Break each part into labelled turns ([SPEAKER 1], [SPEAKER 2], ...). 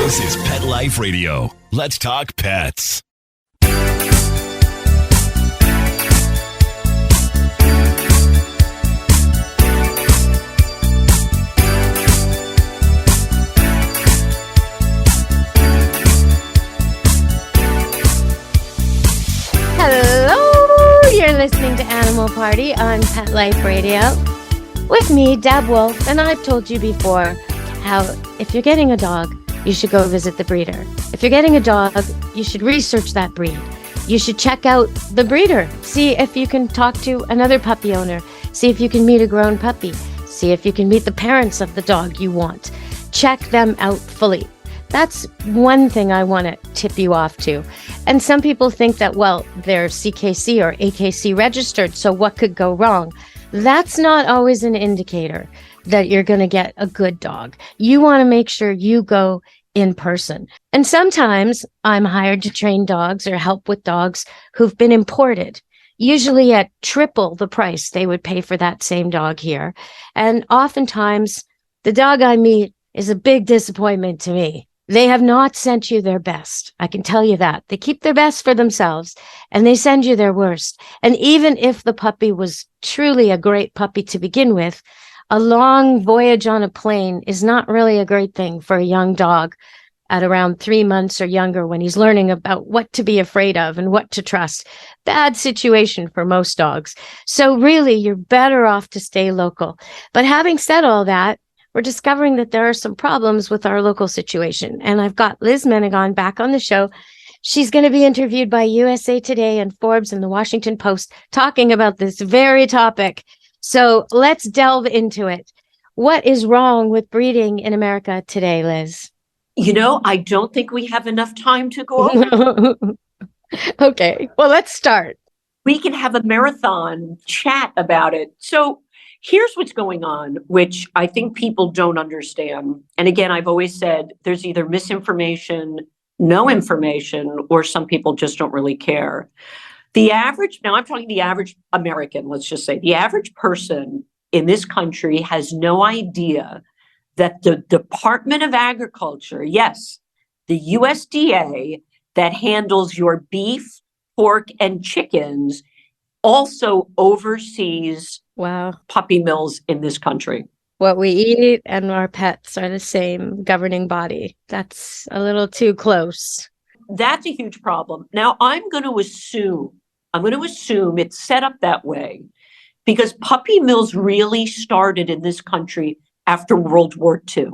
[SPEAKER 1] This is Pet Life Radio. Let's talk pets.
[SPEAKER 2] Hello, you're listening to Animal Party on Pet Life Radio with me, Deb Wolf, and I've told you before how if you're getting a dog, you should go visit the breeder. If you're getting a dog, you should research that breed. You should check out the breeder. See if you can talk to another puppy owner. See if you can meet a grown puppy. See if you can meet the parents of the dog you want. Check them out fully. That's one thing I want to tip you off to. And some people think that, well, they're CKC or AKC registered, so what could go wrong? That's not always an indicator that you're going to get a good dog. You want to make sure you go in person. And sometimes I'm hired to train dogs or help with dogs who've been imported, usually at triple the price they would pay for that same dog here. And oftentimes the dog I meet is a big disappointment to me. They have not sent you their best. I can tell you that. They keep their best for themselves and they send you their worst. And even if the puppy was truly a great puppy to begin with, a long voyage on a plane is not really a great thing for a young dog at around 3 months or younger when he's learning about what to be afraid of and what to trust. Bad situation for most dogs. So really, you're better off to stay local. But having said all that, we're discovering that there are some problems with our local situation. And I've got Liz Menegon back on the show. She's going to be interviewed by USA Today and Forbes and the Washington Post talking about this very topic. So let's delve into it. What is wrong with breeding in America today, Liz?
[SPEAKER 3] You know, I don't think we have enough time to go over.
[SPEAKER 2] Okay, well, let's start.
[SPEAKER 3] We can have a marathon chat about it. So here's what's going on, which I think people don't understand. And again, I've always said there's either misinformation, no information, or some people just don't really care. The average, now I'm talking the average American, let's just say, the average person in this country has no idea that the Department of Agriculture, yes, the USDA that handles your beef, pork, and chickens also oversees puppy mills in this country.
[SPEAKER 2] What we eat and our pets are the same governing body. That's a little too close.
[SPEAKER 3] That's a huge problem. Now, I'm going to assume it's set up that way because puppy mills really started in this country after World War II.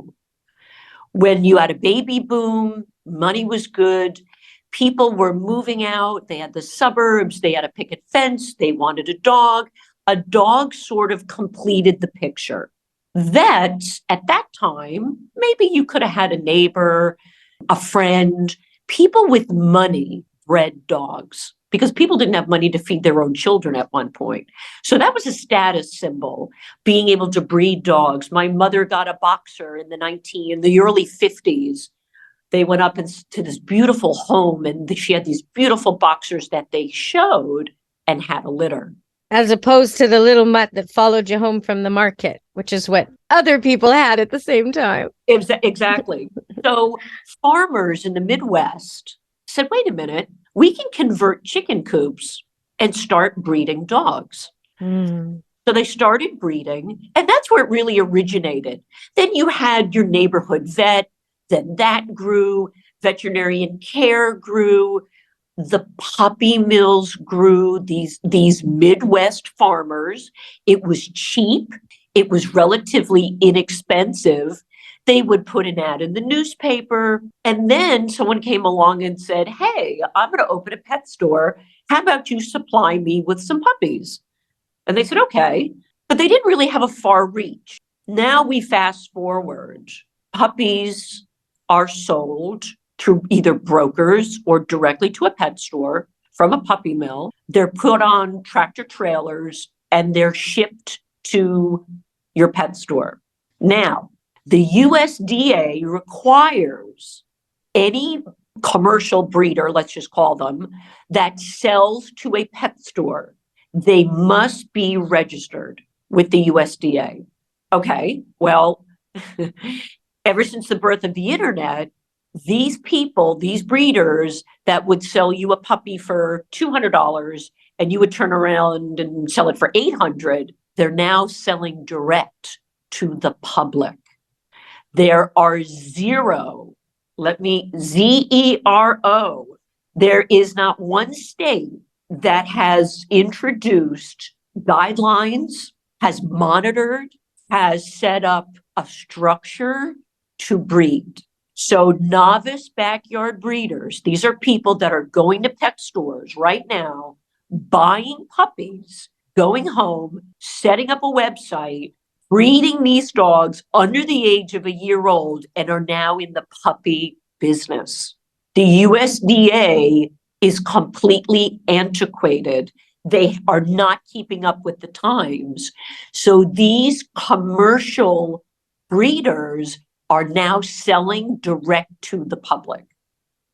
[SPEAKER 3] When you had a baby boom, money was good, people were moving out, they had the suburbs, they had a picket fence, they wanted a dog. A dog sort of completed the picture. Vets, at that time, maybe you could have had a neighbor, a friend. People with money bred dogs because people didn't have money to feed their own children at one point. So that was a status symbol, being able to breed dogs. My mother got a boxer in the early 50s. They went up to this beautiful home and she had these beautiful boxers that they showed and had a litter.
[SPEAKER 2] As opposed to the little mutt that followed you home from the market, which is what other people had at the same time.
[SPEAKER 3] Exactly. So farmers in the Midwest said, wait a minute, we can convert chicken coops and start breeding dogs. So they started breeding, and that's where it really originated. Then you had your neighborhood vet, then that grew, veterinarian care grew, the puppy mills grew, these Midwest farmers. It was cheap. It was relatively inexpensive. They would put an ad in the newspaper. And then someone came along and said, hey, I'm going to open a pet store. How about you supply me with some puppies? And they said, okay. But they didn't really have a far reach. Now we fast forward. Puppies are sold through either brokers or directly to a pet store from a puppy mill. They're put on tractor trailers and they're shipped to your pet store. Now, the USDA requires any commercial breeder, let's just call them, that sells to a pet store, they must be registered with the USDA. Okay, well, ever since the birth of the internet, these people, these breeders that would sell you a puppy for $200 and you would turn around and sell it for $800, they're now selling direct to the public. There are zero, ZERO. There is not one state that has introduced guidelines, has monitored, has set up a structure to breed. So novice backyard breeders, these are people that are going to pet stores right now, buying puppies, going home, setting up a website, breeding these dogs under the age of a year old, and are now in the puppy business. The USDA is completely antiquated. They are not keeping up with the times. So these commercial breeders are now selling direct to the public.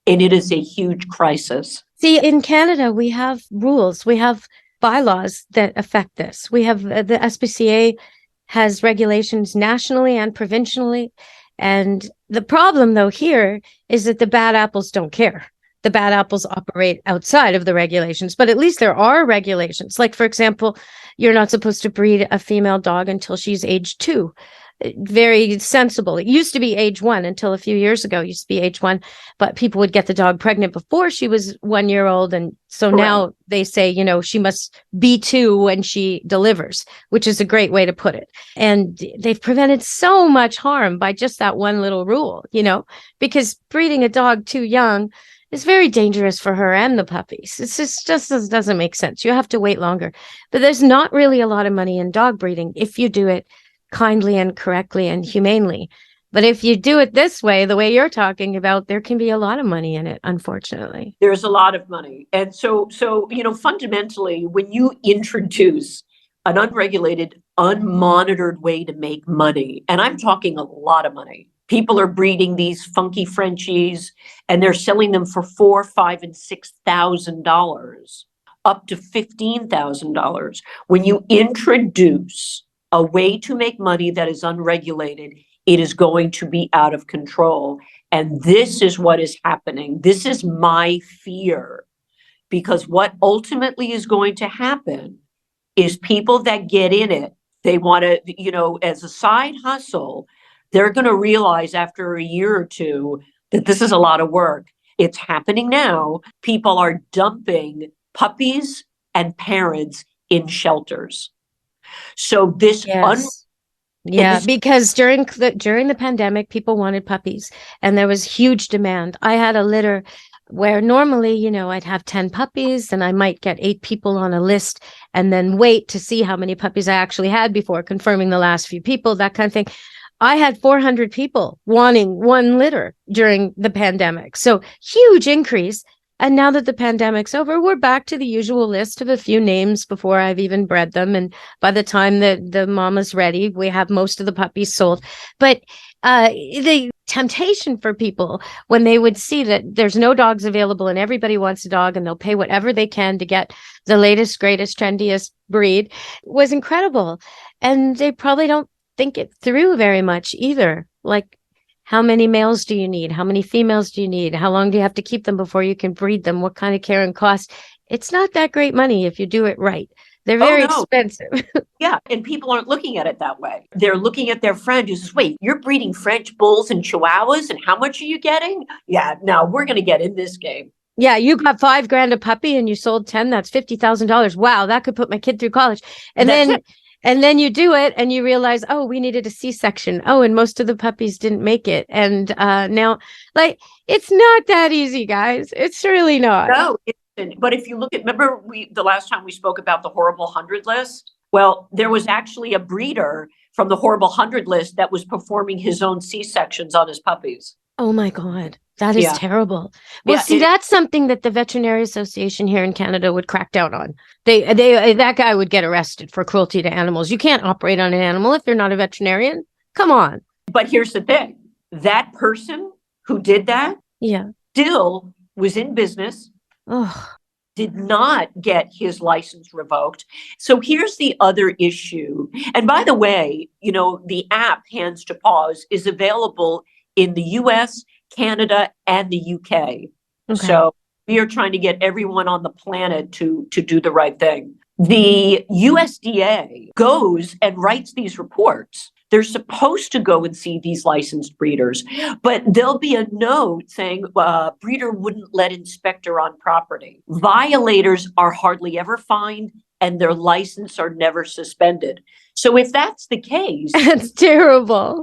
[SPEAKER 3] And it is a huge crisis.
[SPEAKER 2] See, in Canada, we have rules, we have bylaws that affect this. We have the SPCA has regulations nationally and provincially. And the problem, though, here is that the bad apples don't care. The bad apples operate outside of the regulations, but at least there are regulations. Like, for example, you're not supposed to breed a female dog until she's age 2. Very sensible. It used to be age 1 until a few years ago. It used to be age 1, but people would get the dog pregnant before she was 1 year old. And so
[SPEAKER 3] Correct.
[SPEAKER 2] Now they say, she must be 2 when she delivers, which is a great way to put it. And they've prevented so much harm by just that one little rule, because breeding a dog too young is very dangerous for her and the puppies. It's just doesn't make sense. You have to wait longer. But there's not really a lot of money in dog breeding if you do it kindly and correctly and humanely. But if you do it this way, the way you're talking about, there can be a lot of money in it, unfortunately.
[SPEAKER 3] There's a lot of money. And so fundamentally, when you introduce an unregulated, unmonitored way to make money, and I'm talking a lot of money, people are breeding these funky Frenchies and they're selling them for $4,000, $5,000, and $6,000, up to $15,000. When you introduce a way to make money that is unregulated, it is going to be out of control. And this is what is happening. This is my fear, because what ultimately is going to happen is people that get in it, they want to, as a side hustle, they're going to realize after a year or two that this is a lot of work. It's happening now. People are
[SPEAKER 2] dumping
[SPEAKER 3] puppies and parents in shelters. So this
[SPEAKER 2] because during the pandemic, people wanted puppies and there was huge demand. I had a litter where normally, I'd have 10 puppies and I might get 8 people on a list and then wait to see how many puppies I actually had before confirming the last few people, that kind of thing. I had 400 people wanting one litter during the pandemic. So huge increase. And now that the pandemic's over, we're back to the usual list of a few names before I've even bred them. And by the time that the mama's ready, we have most of the puppies sold. But the temptation for people when they would see that there's no dogs available and everybody wants a dog and they'll pay whatever they can to get the latest, greatest, trendiest breed was incredible. And they probably don't think it through very much either. Like, how many males do you need? How many females do you need? How long do you have to keep them before you can breed them? What kind of care and cost? It's not that great money if you do it right. They're very expensive.
[SPEAKER 3] Yeah, and people aren't looking at it that way. They're looking at their friend who says, wait, you're breeding French bulls and Chihuahuas, and how much are you getting? Yeah, no, we're going to get in this game.
[SPEAKER 2] Yeah, you got $5,000 a puppy and you sold 10. That's $50,000. Wow, that could put my kid through college. And then you do it and you realize, oh, we needed a C-section. Oh, and most of the puppies didn't make it. And now, it's not that easy, guys. It's really not.
[SPEAKER 3] No, but if you look at, remember the last time we spoke about the horrible 100 list? Well, there was actually a breeder from the horrible 100 list that was performing his own C-sections on his puppies.
[SPEAKER 2] Oh my God. That is terrible. Well, that's something that the Veterinary Association here in Canada would crack down on. That guy would get arrested for cruelty to animals. You can't operate on an animal if you're not a veterinarian. Come on.
[SPEAKER 3] But here's the thing. That person who did that still was in business, did not get his license revoked. So here's the other issue. And by the way, the app Hands to Paws is available in the US Canada, and the UK.
[SPEAKER 2] Okay.
[SPEAKER 3] So we are trying to get everyone on the planet to do the right thing. The USDA goes and writes these reports. They're supposed to go and see these licensed breeders, but there'll be a note saying breeder wouldn't let inspector on property. Violators are hardly ever fined and their license are never suspended. So if that's the case,
[SPEAKER 2] That's terrible.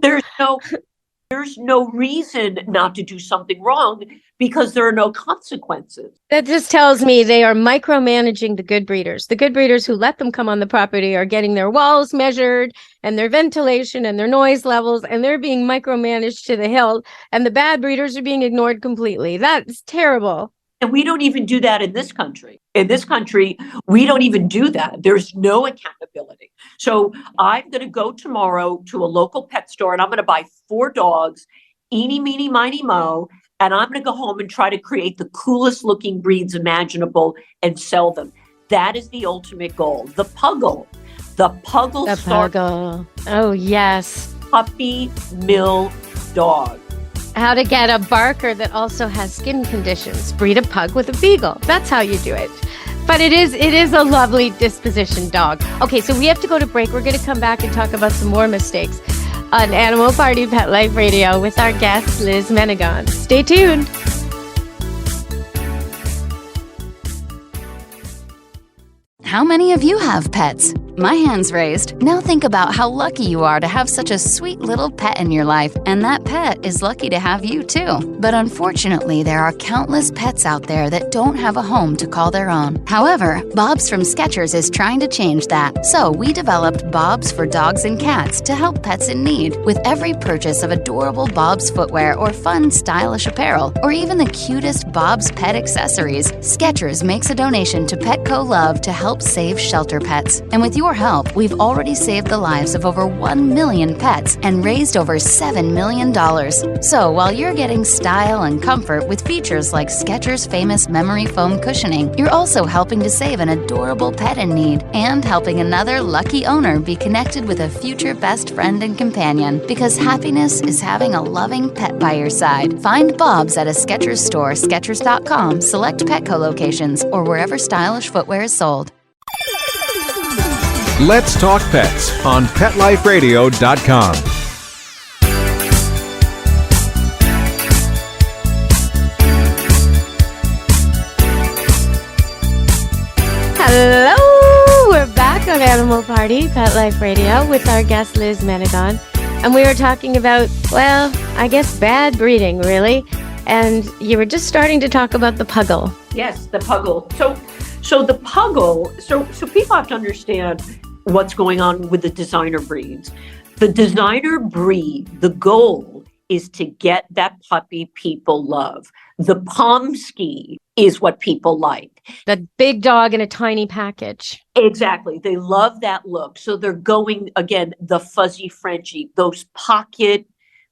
[SPEAKER 3] There's no reason not to do something wrong because there are no consequences.
[SPEAKER 2] That just tells me they are micromanaging the good breeders. The good breeders who let them come on the property are getting their walls measured and their ventilation and their noise levels, and they're being micromanaged to the hilt, and the bad breeders are being ignored completely. That's terrible.
[SPEAKER 3] And we don't even do that in this country. In this country, we don't even do that. There's no accountability. So I'm going to go tomorrow to a local pet store and I'm going to buy 4 dogs, eeny, meeny, miny, mo, and I'm going to go home and try to create the coolest looking breeds imaginable and sell them. That is the ultimate goal. The Puggle. The Puggle.
[SPEAKER 2] The Puggle. Oh, yes.
[SPEAKER 3] Puppy mill dog.
[SPEAKER 2] How to get a barker that also has skin conditions. Breed a pug with a beagle. That's how you do it. But it is a lovely disposition dog. Okay, so we have to go to break. We're going to come back and talk about some more mistakes on Animal Party Pet Life Radio with our guest, Liz Menegon. Stay tuned.
[SPEAKER 4] How many of you have pets? My hand's raised. Now think about how lucky you are to have such a sweet little pet in your life, and that pet is lucky to have you too. But unfortunately, there are countless pets out there that don't have a home to call their own. However, Bob's from Skechers is trying to change that. So we developed Bob's for dogs and cats to help pets in need. With every purchase of adorable Bob's footwear or fun, stylish apparel, or even the cutest Bob's pet accessories, Skechers makes a donation to Petco Love to help save shelter pets. And with your help, we've already saved the lives of over 1 million pets and raised over $7 million. So while you're getting style and comfort with features like Skechers' famous memory foam cushioning, you're also helping to save an adorable pet in need and helping another lucky owner be connected with a future best friend and companion, because happiness is having a loving pet by your side. Find Bob's at a Skechers store, Skechers.com, select Petco locations, or wherever stylish footwear is sold.
[SPEAKER 5] Let's Talk Pets on PetLifeRadio.com.
[SPEAKER 2] Hello! We're back on Animal Party Pet Life Radio with our guest, Liz Menegon. And we were talking about, well, I guess bad breeding, really. And you were just starting to talk about the Puggle.
[SPEAKER 3] Yes, the Puggle. So the Puggle, so people have to understand what's going on with the designer breeds. The designer breed, the goal is to get that puppy people love. The Pomsky is what people like.
[SPEAKER 2] That big dog in a tiny package.
[SPEAKER 3] Exactly. They love that look. So they're going, again, the fuzzy Frenchie, those pocket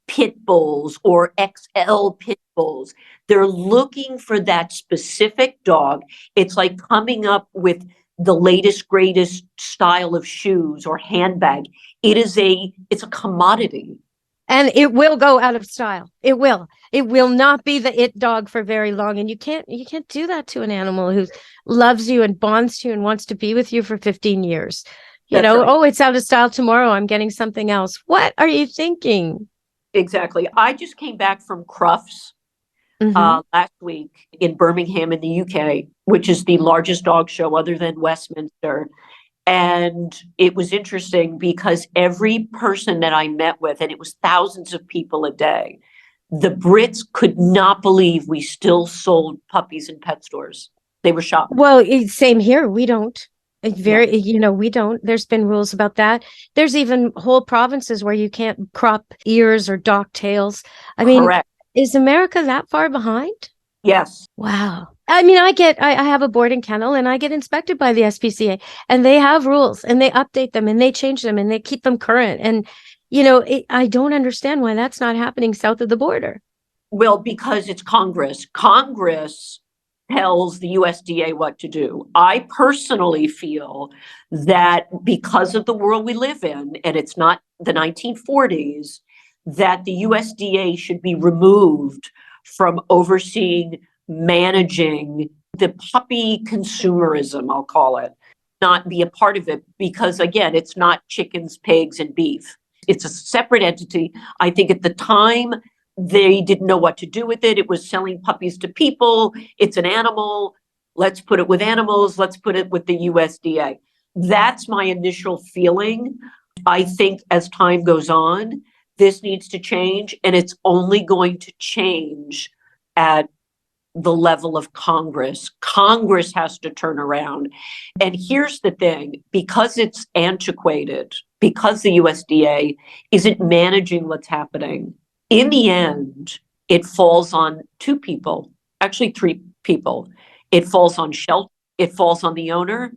[SPEAKER 3] pit bulls or XL pit bulls. They're looking for that specific dog. It's like coming up with the latest, greatest style of shoes or handbag. It's a commodity.
[SPEAKER 2] And it will go out of style. It will not be the it dog for very long. And you can't do that to an animal who loves you and bonds to you and wants to be with you for 15 years. Right. Oh, it's out of style tomorrow. I'm getting something else. What are you thinking?
[SPEAKER 3] Exactly. I just came back from Crufts last week in Birmingham in the UK, which is the largest dog show other than Westminster. And it was interesting because every person that I met with, and it was thousands of people a day, the Brits could not believe we still sold puppies in pet stores. They were shocked.
[SPEAKER 2] Well, same here. We don't. We don't. There's been rules about that. There's even whole provinces where you can't crop ears or dock tails. I mean, correct. Is America that far behind?
[SPEAKER 3] Yes.
[SPEAKER 2] Wow. I mean, I have a boarding kennel and I get inspected by the SPCA, and they have rules and they update them and they change them and they keep them current. And, I don't understand why that's not happening south of the border.
[SPEAKER 3] Well, because it's Congress. Congress tells the USDA what to do. I personally feel that because of the world we live in, and it's not the 1940s, that the USDA should be removed from overseeing, managing the puppy consumerism, I'll call it, not be a part of it because, again, it's not chickens, pigs, and beef. It's a separate entity. I think at the time, they didn't know what to do with it. It was selling puppies to people. It's an animal. Let's put it with animals. Let's put it with the USDA. That's my initial feeling. I think as time goes on, this needs to change, and it's only going to change at the level of Congress. Congress has to turn around. And here's the thing, because it's antiquated, because the USDA isn't managing what's happening, in the end, it falls on two people, actually three people. It falls on shelter, it falls on the owner,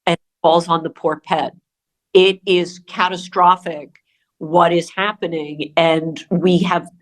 [SPEAKER 3] and it falls on the poor pet. It is catastrophic what is happening. And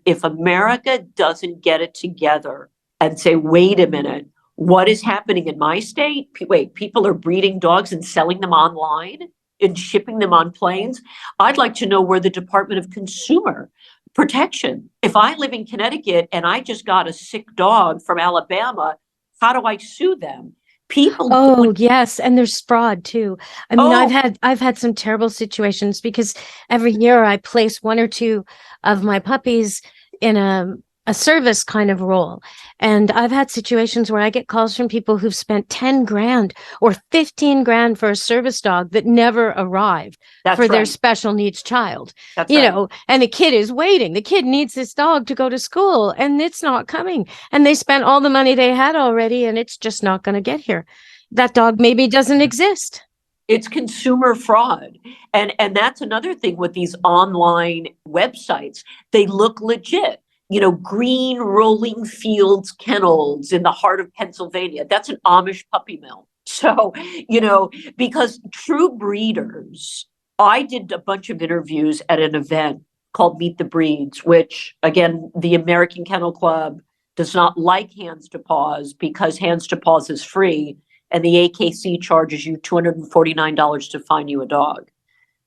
[SPEAKER 3] if America doesn't get it together and say, wait a minute, what is happening in my state? Wait, people are breeding dogs and selling them online and shipping them on planes. I'd like to know where the Department of Consumer Protection, if I live in Connecticut and I just got a sick dog from Alabama, how do I sue them?
[SPEAKER 2] Yes, and there's fraud too. I mean, I've had some terrible situations because every year I place one or two of my puppies in a service kind of role. And I've had situations where I get calls from people who've spent 10 grand or 15 grand for a service dog that never arrived their special needs child. You know, and the kid is waiting. The kid needs this dog to go to school and it's not coming. And they spent all the money they had already and it's just not going to get here. That dog maybe doesn't exist.
[SPEAKER 3] It's consumer fraud. And that's another thing with these online websites. They look legit. You know, green rolling fields kennels in the heart of Pennsylvania. That's an Amish puppy mill. So, you know, because true breeders, I did a bunch of interviews at an event called Meet the Breeds, which, again, the American Kennel Club does not like Hands to Paws because Hands to Paws is free and the AKC charges you $249 to find you a dog.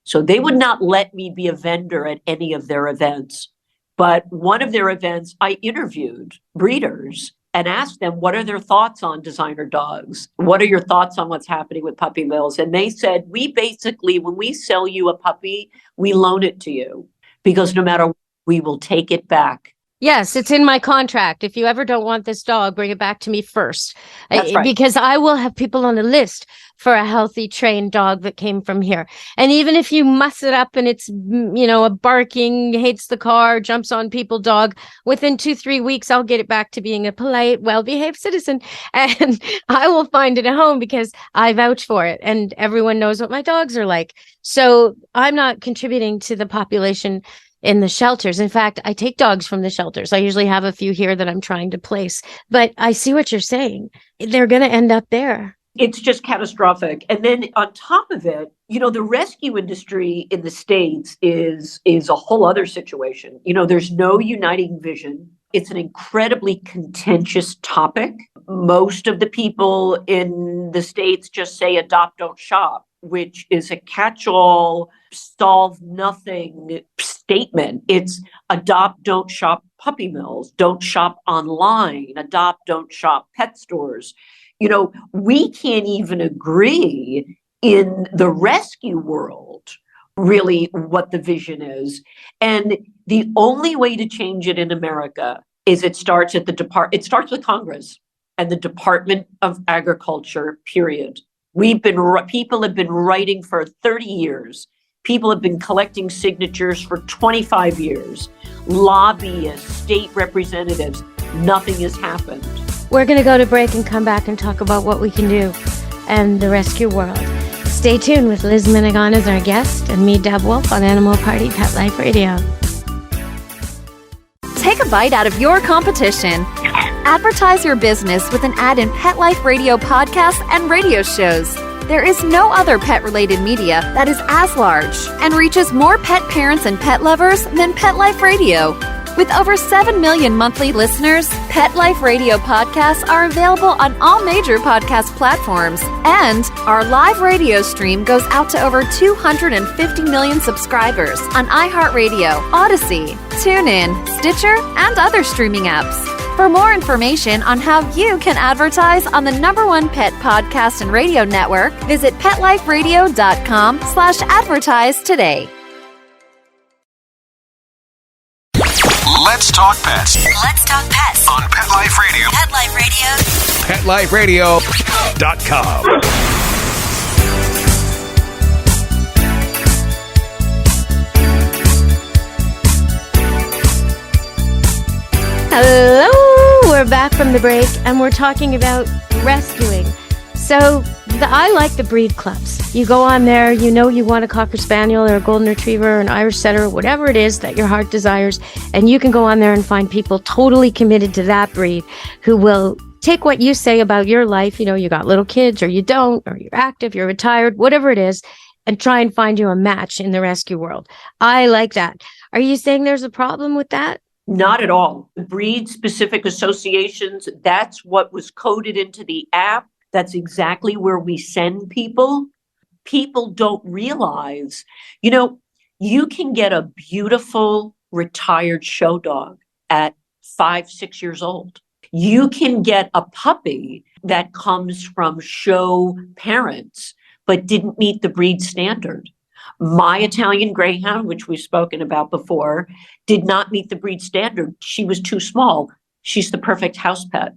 [SPEAKER 3] So they would not let me be a vendor at any of their events. But one of their events, I interviewed breeders and asked them, what are their thoughts on designer dogs? What are your thoughts on what's happening with puppy mills? And they said, we basically, when we sell you a puppy, we loan it to you because no matter what, we will take it back.
[SPEAKER 2] Yes, it's in my contract. If you ever don't want this dog, bring it back to me first.
[SPEAKER 3] That's right.
[SPEAKER 2] Because I will have people on a list for a healthy trained dog that came from here. And even if you muss it up and it's, you know, a barking, hates the car, jumps on people dog, within 2-3 weeks, I'll get it back to being a polite, well-behaved citizen. And I will find it a home because I vouch for it. And everyone knows what my dogs are like. So I'm not contributing to the population in the shelters. In fact, I take dogs from the shelters. I usually have a few here that I'm trying to place, but I see what you're saying. They're going to end up there.
[SPEAKER 3] It's just catastrophic. And then on top of it, you know, the rescue industry in the States is a whole other situation. You know, there's no uniting vision. It's an incredibly contentious topic. Most of the people in the States just say adopt, don't shop, which is a catch-all, solve nothing statement. It's adopt, don't shop puppy mills, don't shop online, adopt, don't shop pet stores. You know, we can't even agree in the rescue world, really, what the vision is. And the only way to change it in America is it starts at it starts with Congress and the Department of Agriculture, period. People have been writing for 30 years. People have been collecting signatures for 25 years. Lobbyists, state representatives, nothing has happened.
[SPEAKER 2] We're going to go to break and come back and talk about what we can do and the rescue world. Stay tuned with Liz Menegon as our guest and me, Deb Wolf, on Animal Party Pet Life Radio.
[SPEAKER 6] Take a bite out of your competition. Advertise your business with an ad in Pet Life Radio podcasts and radio shows. There is no other pet-related media that is as large and reaches more pet parents and pet lovers than Pet Life Radio. With over 7 million monthly listeners, Pet Life Radio podcasts are available on all major podcast platforms, and our live radio stream goes out to over 250 million subscribers on iHeartRadio, Odyssey, TuneIn, Stitcher, and other streaming apps. For more information on how you can advertise on the #1 pet podcast and radio network, visit PetLifeRadio.com/advertise today.
[SPEAKER 5] Let's talk pets
[SPEAKER 7] Let's talk pets
[SPEAKER 5] on Pet Life Radio.
[SPEAKER 7] Pet Life Radio.
[SPEAKER 1] PetLifeRadio.com.
[SPEAKER 2] Hello, we're back from the break and we're talking about rescuing. So I like the breed clubs. You go on there, you know you want a Cocker Spaniel or a Golden Retriever or an Irish Setter, whatever it is that your heart desires, and you can go on there and find people totally committed to that breed who will take what you say about your life, you know, you got little kids or you don't, or you're active, you're retired, whatever it is, and try and find you a match in the rescue world. I like that. Are you saying there's a problem with that?
[SPEAKER 3] Not at all. Breed-specific associations, that's what was coded into the app. That's exactly where we send people. People don't realize, you know, you can get a beautiful retired show dog at 5, 6 years old. You can get a puppy that comes from show parents, but didn't meet the breed standard. My Italian Greyhound, which we've spoken about before, did not meet the breed standard. She was too small. She's the perfect house pet.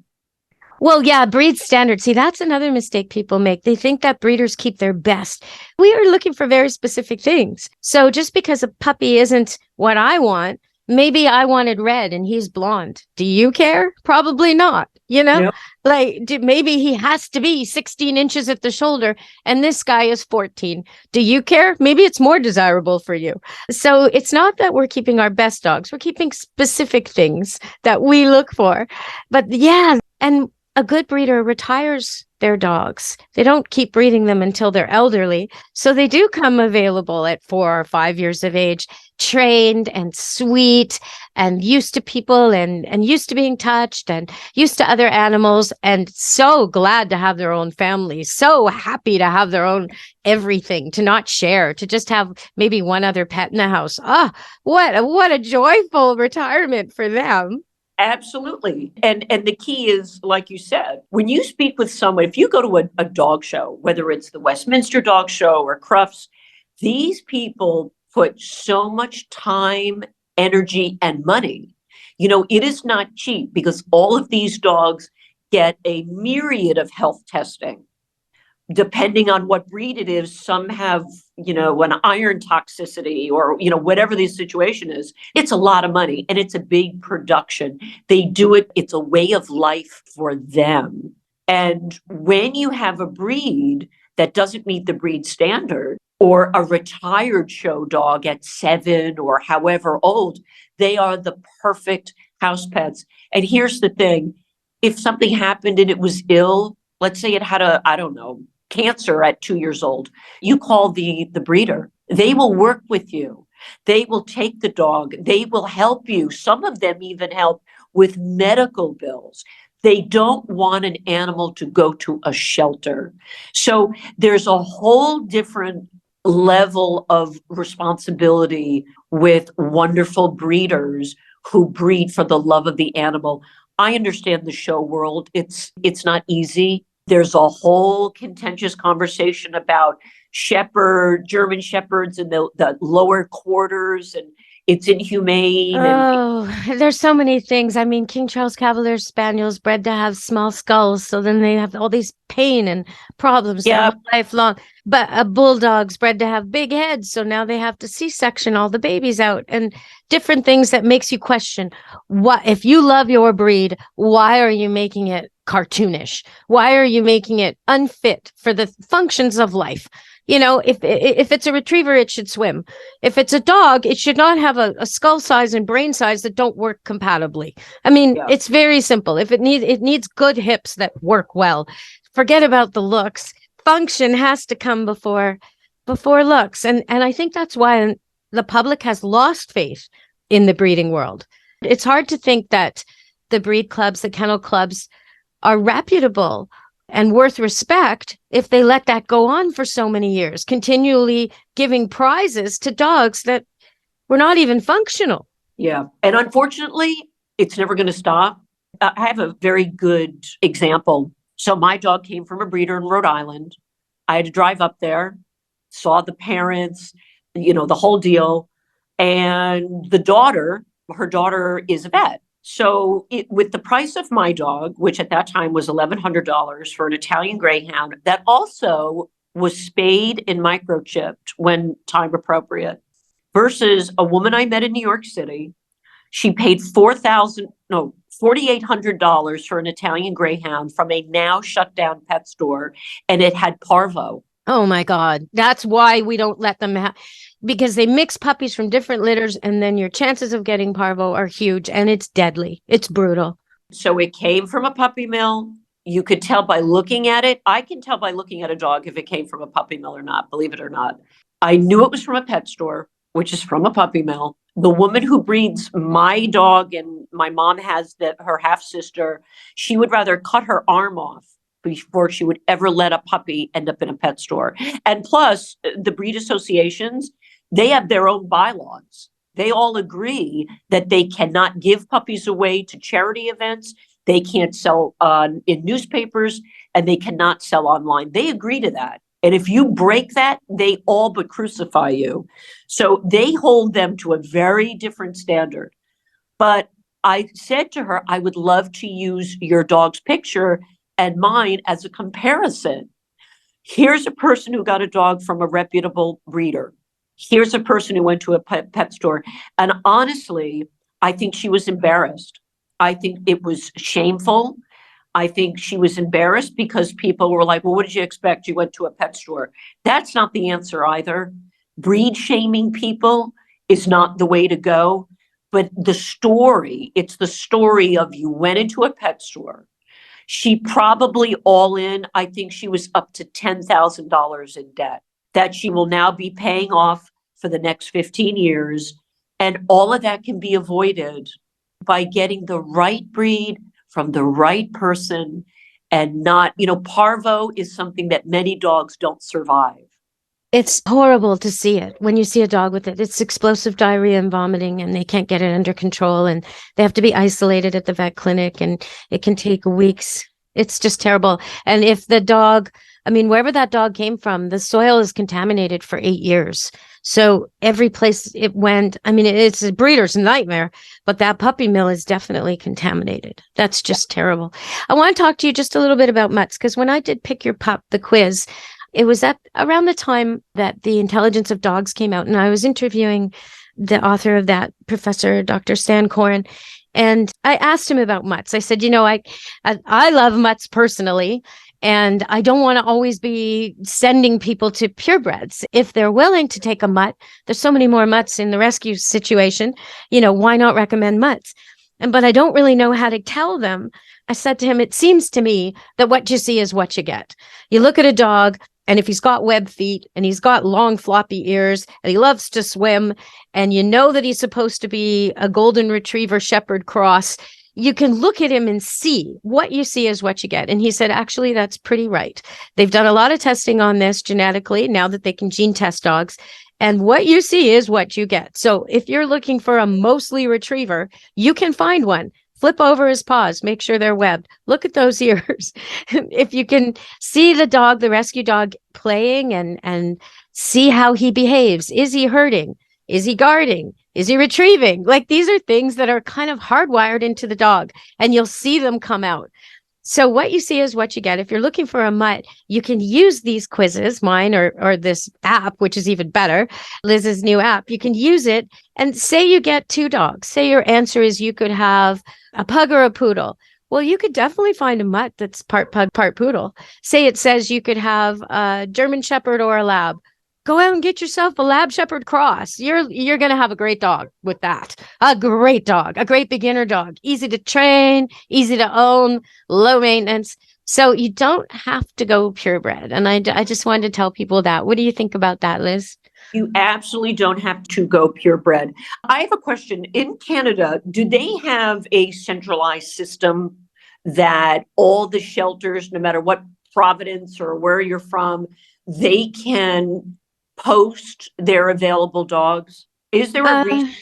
[SPEAKER 2] Well, yeah, breed standard. See, that's another mistake people make. They think that breeders keep their best. We are looking for very specific things. So just because a puppy isn't what I want, maybe I wanted red and he's blonde. Do you care? Probably not. You know,
[SPEAKER 3] Yep.
[SPEAKER 2] like maybe he has to be 16 inches at the shoulder and this guy is 14. Do you care? Maybe it's more desirable for you. So it's not that we're keeping our best dogs. We're keeping specific things that we look for. But yeah, and a good breeder retires their dogs. They don't keep breeding them until they're elderly. So they do come available at 4 or 5 years of age, trained and sweet and used to people and used to being touched and used to other animals and so glad to have their own family, so happy to have their own everything, to not share, to just have maybe one other pet in the house. Ah, what a joyful retirement for them.
[SPEAKER 3] Absolutely. And the key is, like you said, when you speak with someone, if you go to a dog show, whether it's the Westminster Dog Show or Crufts, these people put so much time, energy, and money. You know, it is not cheap because all of these dogs get a myriad of health testing. Depending on what breed it is, some have, you know, an iron toxicity or, you know, whatever the situation is. It's a lot of money and it's a big production. They do it. It's a way of life for them. And when you have a breed that doesn't meet the breed standard or a retired show dog at 7 or however old, they are the perfect house pets. And here's the thing. If something happened and it was ill, let's say it had cancer at 2 years old, you call the breeder. They will work with you. They will take the dog. They will help you. Some of them even help with medical bills. They don't want an animal to go to a shelter. So there's a whole different level of responsibility with wonderful breeders who breed for the love of the animal. I understand the show world. It's not easy. There's a whole contentious conversation about German Shepherds in the lower quarters, and it's inhumane.
[SPEAKER 2] Oh, there's so many things. I mean, King Charles Cavalier Spaniels bred to have small skulls, so then they have all these pain and problems
[SPEAKER 3] Yeah.
[SPEAKER 2] lifelong. But bulldogs bred to have big heads, so now they have to C-section all the babies out, and different things that makes you question, what if you love your breed, why are you making it cartoonish? Why are you making it unfit for the functions of life? You know, if it's a retriever, it should swim. If it's a dog, it should not have a skull size and brain size that don't work compatibly. I mean,
[SPEAKER 3] Yeah.
[SPEAKER 2] It's very simple. If it needs good hips that work well. Forget about the looks. Function has to come before looks. And I think that's why the public has lost faith in the breeding world. It's hard to think that the breed clubs, the kennel clubs, are reputable and worth respect if they let that go on for so many years, continually giving prizes to dogs that were not even functional.
[SPEAKER 3] Yeah. And unfortunately, it's never going to stop. I have a very good example. So my dog came from a breeder in Rhode Island. I had to drive up there, saw the parents, the whole deal. And her daughter is a vet. So with the price of my dog, which at that time was $1,100 for an Italian Greyhound, that also was spayed and microchipped when time appropriate, versus a woman I met in New York City. She paid $4,800 for an Italian Greyhound from a now shut down pet store, and it had parvo.
[SPEAKER 2] Oh my God. That's why we don't let them because they mix puppies from different litters, and then your chances of getting parvo are huge, and it's deadly. It's brutal.
[SPEAKER 3] So it came from a puppy mill. You could tell by looking at it. I can tell by looking at a dog if it came from a puppy mill or not, believe it or not. I knew it was from a pet store, which is from a puppy mill. The woman who breeds my dog, and my mom has her half sister, she would rather cut her arm off before she would ever let a puppy end up in a pet store. And plus, the breed associations, they have their own bylaws. They all agree that they cannot give puppies away to charity events. They can't sell in newspapers, and they cannot sell online. They agree to that. And if you break that, they all but crucify you. So they hold them to a very different standard. But I said to her, I would love to use your dog's picture and mine as a comparison. Here's a person who got a dog from a reputable breeder. Here's a person who went to a pet store. And honestly, I think she was embarrassed. I think it was shameful. I think she was embarrassed because people were like, well, what did you expect? You went to a pet store. That's not the answer either. Breed shaming people is not the way to go. But it's the story of you went into a pet store. She probably all in, I think she was up to $10,000 in debt that she will now be paying off for the next 15 years. And all of that can be avoided by getting the right breed from the right person, and not, parvo is something that many dogs don't survive.
[SPEAKER 2] It's horrible to see it when you see a dog with it. It's explosive diarrhea and vomiting, and they can't get it under control, and they have to be isolated at the vet clinic, and it can take weeks. It's just terrible. And if the dog, wherever that dog came from, the soil is contaminated for 8 years. So every place it went, it's a breeder's nightmare, but that puppy mill is definitely contaminated. That's just terrible. I want to talk to you just a little bit about mutts, because when I did Pick Your Pup, the quiz, it was around the time that The Intelligence of Dogs came out, and I was interviewing the author of that, Professor Dr. Stan Coren, and I asked him about mutts. I said, I love mutts personally, and I don't want to always be sending people to purebreds. If they're willing to take a mutt, there's so many more mutts in the rescue situation, why not recommend mutts? But I don't really know how to tell them. I said to him, it seems to me that what you see is what you get. You look at a dog, and if he's got web feet and he's got long floppy ears and he loves to swim, and you know that he's supposed to be a golden retriever shepherd cross, you can look at him and see what you see is what you get. And he said, actually, that's pretty right. They've done a lot of testing on this genetically now that they can gene test dogs. And what you see is what you get. So if you're looking for a mostly retriever, you can find one. Flip over his paws, make sure they're webbed. Look at those ears. If you can see the dog, the rescue dog, playing and see how he behaves. Is he herding? Is he guarding? Is he retrieving? Like, these are things that are kind of hardwired into the dog, and you'll see them come out. So what you see is what you get. If you're looking for a mutt, you can use these quizzes, mine or this app, which is even better, Liz's new app. You can use it and say you get 2 dogs. Say your answer is you could have a pug or a poodle. Well, you could definitely find a mutt that's part pug, part poodle. Say it says you could have a German Shepherd or a Lab. Go out and get yourself a Lab Shepherd cross. You're going to have a great dog with that. A great dog, a great beginner dog, easy to train, easy to own, low maintenance. So you don't have to go purebred. And I just wanted to tell people that. What do you think about that, Liz?
[SPEAKER 3] You absolutely don't have to go purebred. I have a question. In Canada, do they have a centralized system that all the shelters, no matter what province or where you're from, they can post their available dogs? Is there a reason?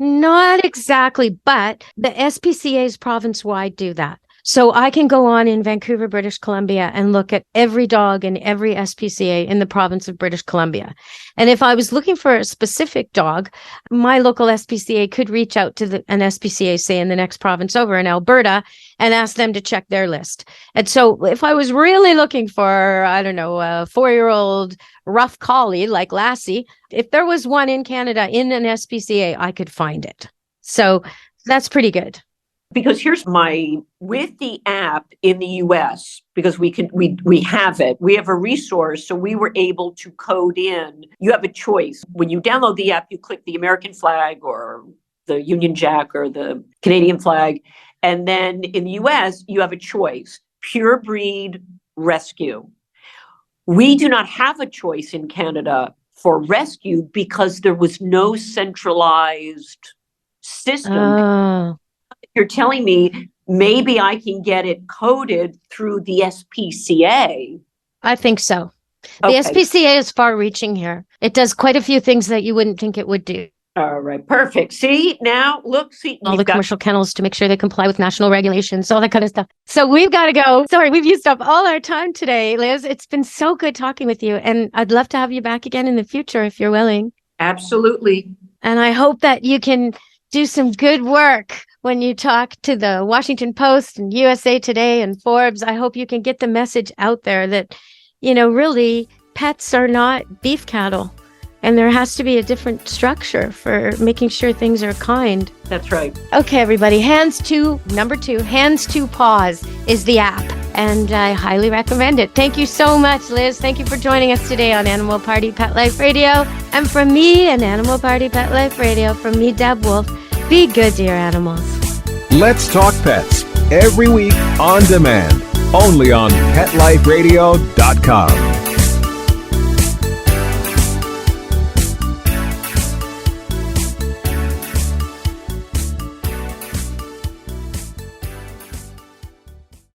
[SPEAKER 2] Not exactly, but the SPCA's province-wide do that. So I can go on in Vancouver, British Columbia, and look at every dog in every SPCA in the province of British Columbia. And if I was looking for a specific dog, my local SPCA could reach out to an SPCA, say in the next province over in Alberta, and ask them to check their list. And so if I was really looking for, I don't know, a 4-year-old rough collie like Lassie, if there was one in Canada in an SPCA, I could find it. So that's pretty good.
[SPEAKER 3] Because with the app in the US, because we have it, we have a resource. So we were able to code in, you have a choice. When you download the app, you click the American flag or the Union Jack or the Canadian flag. And then in the US, you have a choice, pure breed rescue. We do not have a choice in Canada for rescue because there was no centralized system. You're telling me maybe I can get it coded through the SPCA.
[SPEAKER 2] I think so.
[SPEAKER 3] Okay.
[SPEAKER 2] The SPCA is far-reaching here. It does quite a few things that you wouldn't think it would do.
[SPEAKER 3] All right, perfect. See, now, look,
[SPEAKER 2] all the commercial kennels to make sure they comply with national regulations, all that kind of stuff. So we've got to go. Sorry, we've used up all our time today, Liz. It's been so good talking with you, and I'd love to have you back again in the future if you're willing.
[SPEAKER 3] Absolutely.
[SPEAKER 2] And I hope that you can do some good work when you talk to the Washington Post and USA Today and Forbes. I hope you can get the message out there that, really pets are not beef cattle. And there has to be a different structure for making sure things are kind.
[SPEAKER 3] That's right.
[SPEAKER 2] Okay, everybody. Number 2, Hands to Paws is the app. And I highly recommend it. Thank you so much, Liz. Thank you for joining us today on Animal Party Pet Life Radio. And from me and Animal Party Pet Life Radio, from me, Deb Wolf, be good to your animals.
[SPEAKER 5] Let's Talk Pets every week on demand, only on PetLifeRadio.com.